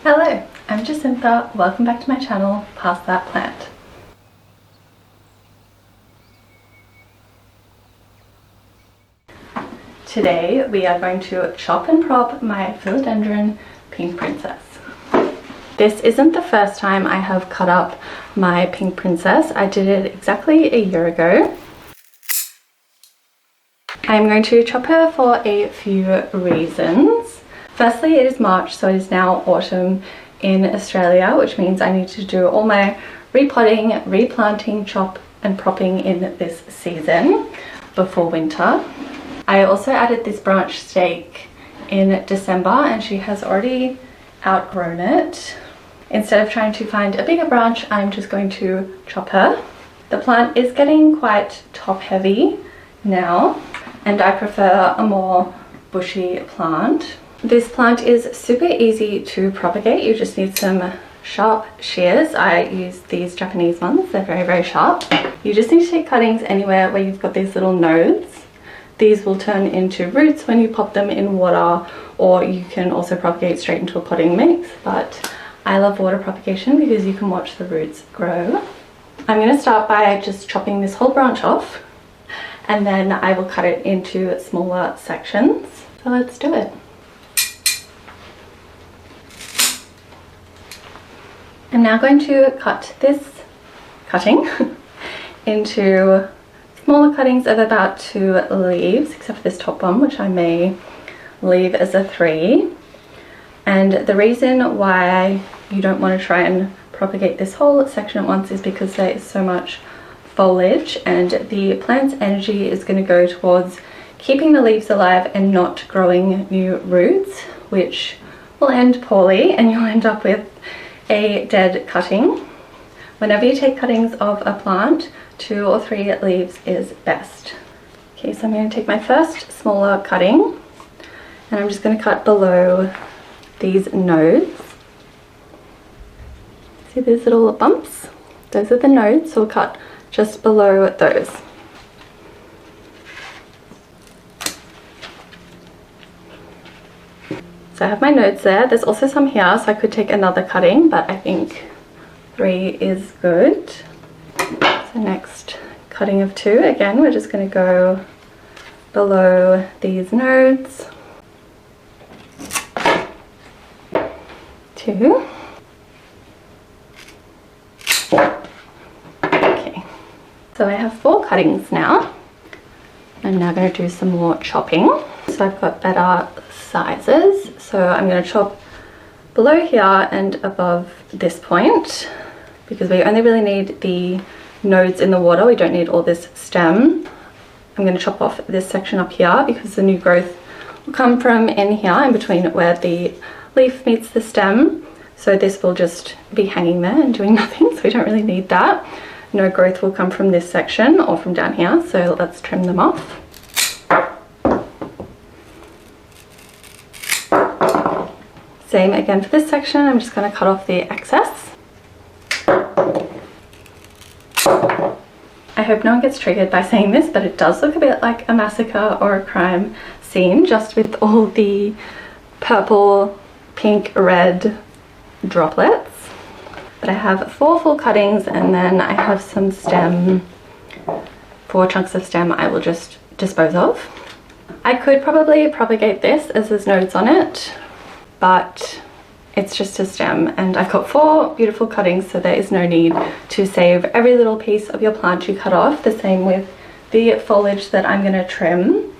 Hello, I'm Jacinta. Welcome back to my channel, Past That Plant. Today we are going to chop and prop my Philodendron Pink Princess. This isn't the first time I have cut up my Pink Princess. I did it exactly a year ago. I'm going to chop her for a few reasons. Firstly, it is March, so it is now autumn in Australia, which means I need to do all my repotting, replanting, chop and propping in this season before winter. I also added this branch stake in December and she has already outgrown it. Instead of trying to find a bigger branch, I'm just going to chop her. The plant is getting quite top heavy now, and I prefer a more bushy plant. This plant is super easy to propagate. You just need some sharp shears. I use these Japanese ones. They're very, very sharp. You just need to take cuttings anywhere where you've got these little nodes. These will turn into roots when you pop them in water, or you can also propagate straight into a potting mix. But I love water propagation because you can watch the roots grow. I'm going to start by just chopping this whole branch off, and then I will cut it into smaller sections. So let's do it. I'm now going to cut this cutting into smaller cuttings of about 2 leaves, except for this top one, which I may leave as a 3. And the reason why you don't want to try and propagate this whole section at once is because there is so much foliage, and the plant's energy is going to go towards keeping the leaves alive and not growing new roots, which will end poorly and you'll end up with a dead cutting. Whenever you take cuttings of a plant, 2 or 3 leaves is best. Okay, so I'm going to take my first smaller cutting and I'm just going to cut below these nodes. See these little bumps? Those are the nodes, so we'll cut just below those. So I have my nodes there. There's also some here, so I could take another cutting, but I think 3 is good. So next cutting of 2, again, we're just going to go below these nodes. 2. Okay, so I have 4 cuttings now. I'm now going to do some more chopping. So I've got better sizes, so I'm going to chop below here and above this point, because we only really need the nodes in the water. We don't need all this stem. I'm going to chop off this section up here because the new growth will come from in here, in between where the leaf meets the stem. So this will just be hanging there and doing nothing, so we don't really need that. No growth will come from this section or from down here, so let's trim them off. Same again for this section. I'm just going to cut off the excess. I hope no one gets triggered by saying this, but it does look a bit like a massacre or a crime scene, just with all the purple, pink, red droplets. But I have 4 full cuttings, and then I have some stem, 4 chunks of stem I will just dispose of. I could probably propagate this as there's nodes on it, but it's just a stem, and I've got 4 beautiful cuttings, so there is no need to save every little piece of your plant you cut off. The same with the foliage that I'm going to trim.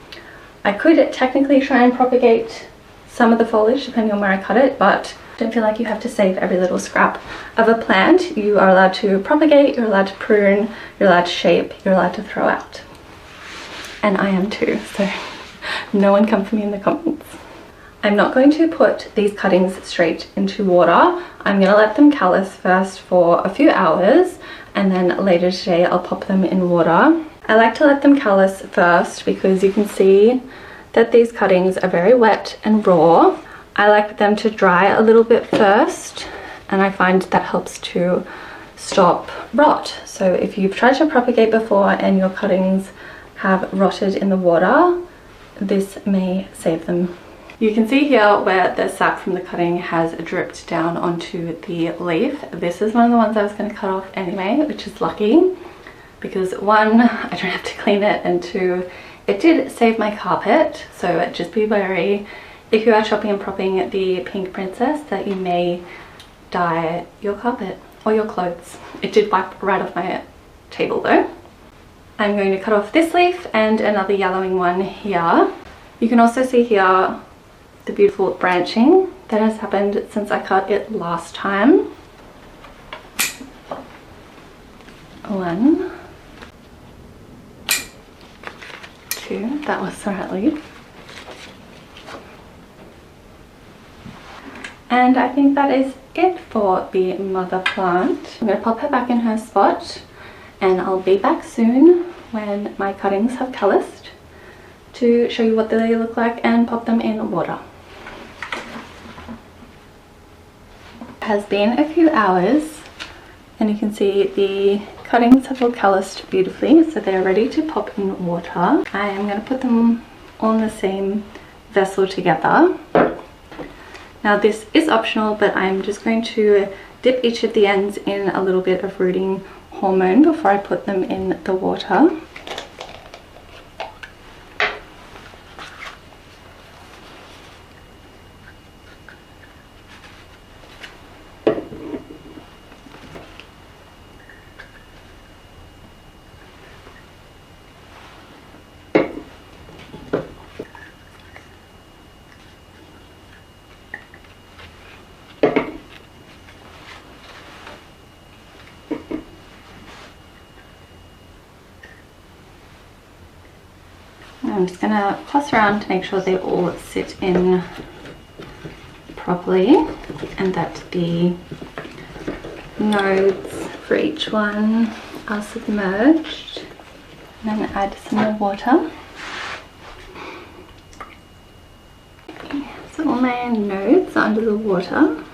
I could technically try and propagate some of the foliage depending on where I cut it, but I don't feel like you have to save every little scrap of a plant. You are allowed to propagate, you're allowed to prune, you're allowed to shape, you're allowed to throw out. And I am too, so no one come for me in the comments. I'm not going to put these cuttings straight into water. I'm going to let them callus first for a few hours, and then later today I'll pop them in water. I like to let them callus first because you can see that these cuttings are very wet and raw. I like them to dry a little bit first, and I find that helps to stop rot. So if you've tried to propagate before and your cuttings have rotted in the water, this may save them. You can see here where the sap from the cutting has dripped down onto the leaf. This is one of the ones I was going to cut off anyway, which is lucky because one, I don't have to clean it, and two, it did save my carpet. So just be wary if you are chopping and propping the Pink Princess that you may dye your carpet or your clothes. It did wipe right off my table though. I'm going to cut off this leaf and another yellowing one here. You can also see here the beautiful branching that has happened since I cut it last time. One, two, that was the right leaf. And I think that is it for the mother plant. I'm going to pop her back in her spot and I'll be back soon when my cuttings have calloused to show you what they look like and pop them in water. It has been a few hours and you can see the cuttings have all calloused beautifully, so they're ready to pop in water. I am going to put them on the same vessel together. Now this is optional, but I'm just going to dip each of the ends in a little bit of rooting hormone before I put them in the water. I'm just going to toss around to make sure they all sit in properly and that the nodes for each one are submerged. And then add some more water. Okay, so all my nodes are under the water.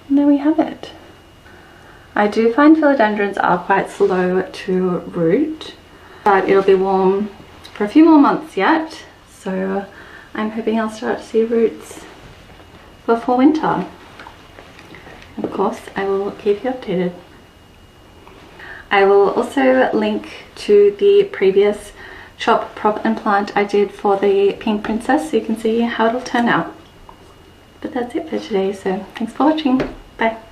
And there we have it. I do find philodendrons are quite slow to root, but it'll be warm for a few more months yet, so I'm hoping I'll start to see roots before winter. Of course, I will keep you updated. I will also link to the previous chop, prop and plant I did for the Pink Princess so you can see how it'll turn out. But that's it for today, so thanks for watching. Bye.